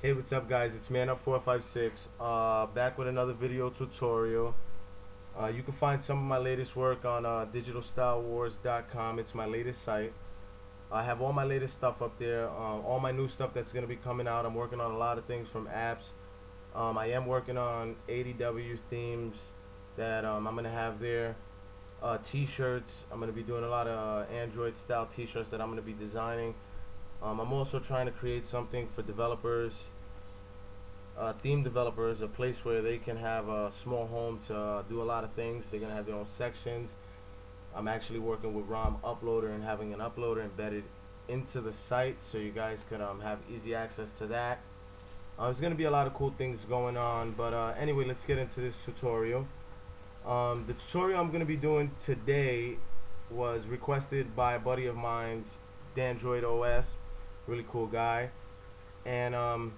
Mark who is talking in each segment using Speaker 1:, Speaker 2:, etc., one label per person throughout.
Speaker 1: Hey, what's up guys, it's Man Up 456 back with another video tutorial. You can find some of my latest work on digitalstylewars.com. It's my latest site. I have all my latest stuff up there, all my new stuff that's going to be coming out. I'm working on a lot of things from apps. I am working on ADW themes that I'm going to have there. T-shirts, I'm going to be doing a lot of Android style t-shirts that I'm going to be designing. I'm also trying to create something for developers, theme developers, a place where they can have a small home to do a lot of things. They're going to have their own sections. I'm actually working with ROM uploader and having an uploader embedded into the site so you guys can have easy access to that. There's going to be a lot of cool things going on, but anyway, let's get into this tutorial. The tutorial I'm going to be doing today was requested by a buddy of mine, Dandroid OS, really cool guy, and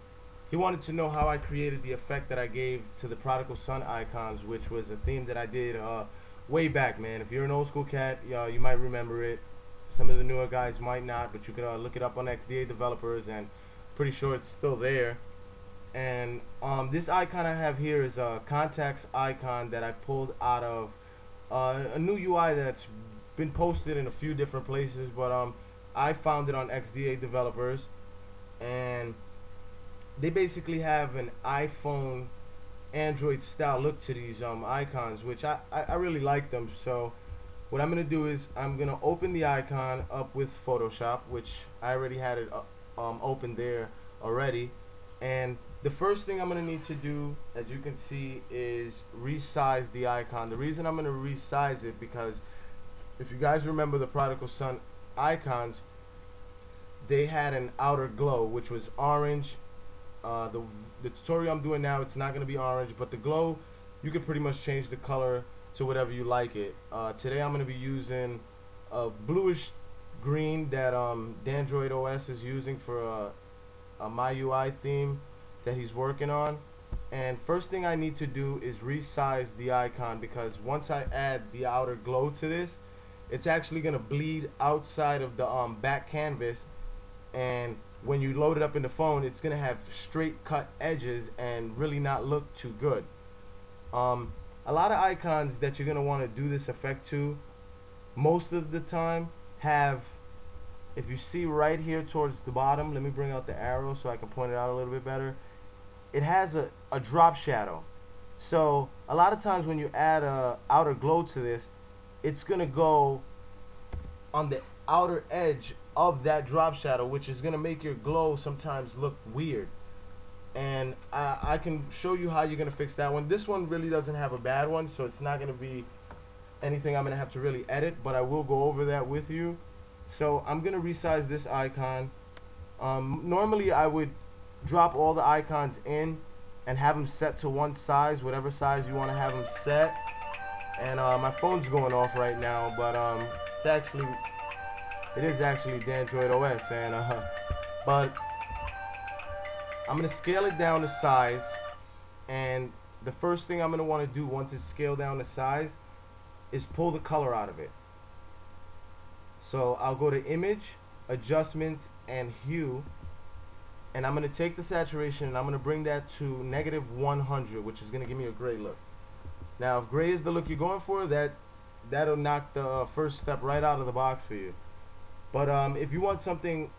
Speaker 1: he wanted to know how I created the effect that I gave to the Prodigal Son icons, which was a theme that I did way back, man. If you're an old school cat, you might remember it. Some of the newer guys might not, but you can look it up on XDA developers, and pretty sure it's still there. And this icon I have here is a contacts icon that I pulled out of a new UI that's been posted in a few different places, but I found it on XDA developers, and they basically have an iPhone Android style look to these icons, which I really like them. So what I'm gonna do is I'm gonna open the icon up with Photoshop, which I already had it open there already. And the first thing I'm gonna need to do, as you can see, is resize the icon. The reason I'm gonna resize it, because if you guys remember the Prodigal Son icons, they had an outer glow which was orange. The tutorial I'm doing now, it's not going to be orange, but the glow, you can pretty much change the color to whatever you like it. Today I'm going to be using a bluish green that Dandroid OS is using for a MyUI theme that he's working on. And first thing I need to do is resize the icon, because once I add the outer glow to this, it's actually going to bleed outside of the back canvas, and when you load it up in the phone, it's gonna have straight cut edges and really not look too good. A lot of icons that you're gonna want to do this effect to, most of the time have, if you see right here towards the bottom, let me bring out the arrow so I can point it out a little bit better. It has a drop shadow. So a lot of times when you add a outer glow to this, it's gonna go on the outer edge of that drop shadow, which is going to make your glow sometimes look weird. And I can show you how you're going to fix that one. This one really doesn't have a bad one, so it's not going to be anything I'm going to have to really edit, but I will go over that with you. So I'm going to resize this icon. Normally I would drop all the icons in and have them set to one size, whatever size you want to have them set. And my phone's going off right now, but it is actually Dandroid OS, and but I'm gonna scale it down to size. And the first thing I'm gonna want to do once it's scaled down to size is pull the color out of it. So I'll go to Image, Adjustments, and Hue, and I'm gonna take the saturation and I'm gonna bring that to -100, which is gonna give me a gray look. Now, if gray is the look you're going for, that'll knock the first step right out of the box for you. But if you want something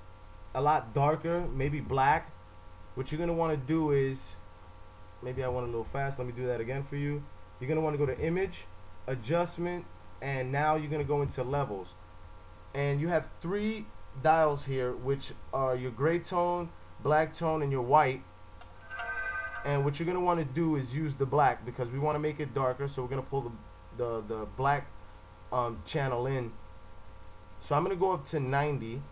Speaker 1: a lot darker, maybe black, what you're going to want to do is, maybe I went a little fast, let me do that again for you. You're going to want to go to Image, Adjustment, and now you're going to go into Levels. And you have 3 dials here, which are your gray tone, black tone, and your white. And what you're going to want to do is use the black, because we want to make it darker, so we're going to pull the black channel in. So I'm going to go up to 90,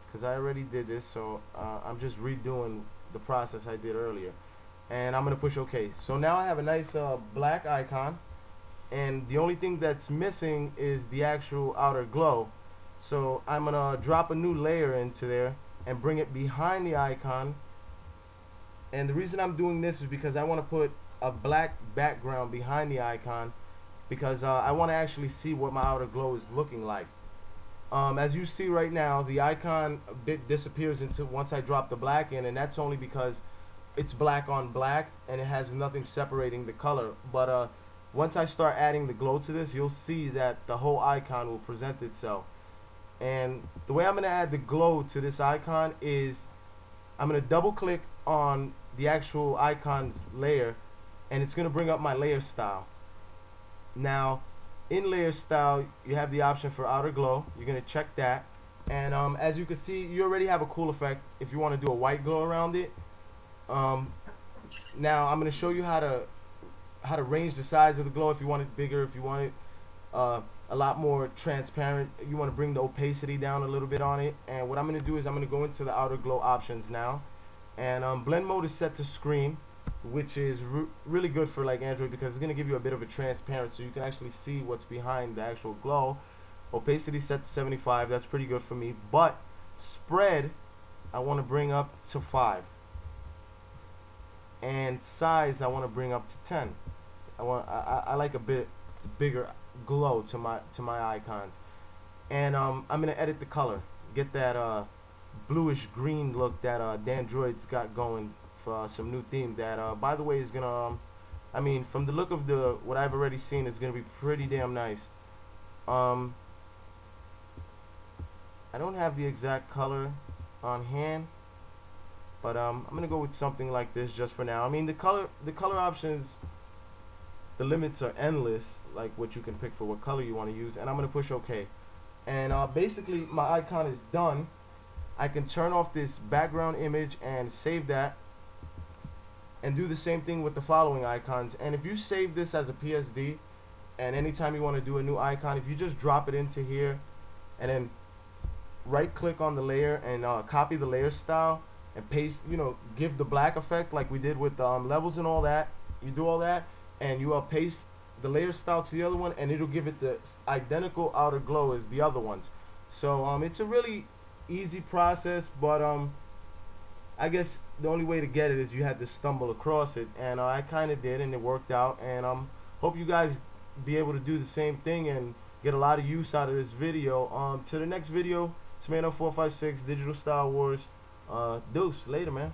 Speaker 1: because I already did this, so I'm just redoing the process I did earlier. And I'm going to push OK. So now I have a nice black icon, and the only thing that's missing is the actual outer glow. So I'm going to drop a new layer into there and bring it behind the icon. And the reason I'm doing this is because I want to put a black background behind the icon, because I want to actually see what my outer glow is looking like. As you see right now, the icon a bit disappears into once I drop the black in, and that's only because it's black on black and it has nothing separating the color. But once I start adding the glow to this, you'll see that the whole icon will present itself. And the way I'm going to add the glow to this icon is I'm going to double click on the actual icon's layer, and it's going to bring up my layer style. Now in layer style, you have the option for outer glow. You're going to check that, and as you can see, you already have a cool effect if you want to do a white glow around it. Now I'm going to show you how to range the size of the glow. If you want it bigger, if you want it a lot more transparent, you want to bring the opacity down a little bit on it. And what I'm going to do is I'm going to go into the outer glow options now, and blend mode is set to screen, which is really good for like Android because it's going to give you a bit of a transparency so you can actually see what's behind the actual glow. Opacity set to 75, that's pretty good for me, but spread I want to bring up to 5, and size I want to bring up to 10. I like a bit bigger glow to my icons. And I'm gonna edit the color, get that bluish green look that Dandroid's got going for some new theme that by the way is gonna I mean, from the look of what I've already seen, it's gonna be pretty damn nice. I don't have the exact color on hand, but I'm gonna go with something like this just for now. I mean, the color options, the limits are endless, like what you can pick for what color you want to use. And I'm gonna push OK, and basically my icon is done. I can turn off this background image and save that, and do the same thing with the following icons. And if you save this as a PSD, and anytime you want to do a new icon, if you just drop it into here and then right click on the layer and copy the layer style and paste, you know, give the black effect like we did with levels and all that. You do all that and you paste the layer style to the other one, and it'll give it the identical outer glow as the other ones. So it's a really easy process, but I guess the only way to get it is you had to stumble across it, and I kind of did, and it worked out. And hope you guys be able to do the same thing and get a lot of use out of this video. To the next video, Tomato 456 Digital Style Wars. Deuce, later, man.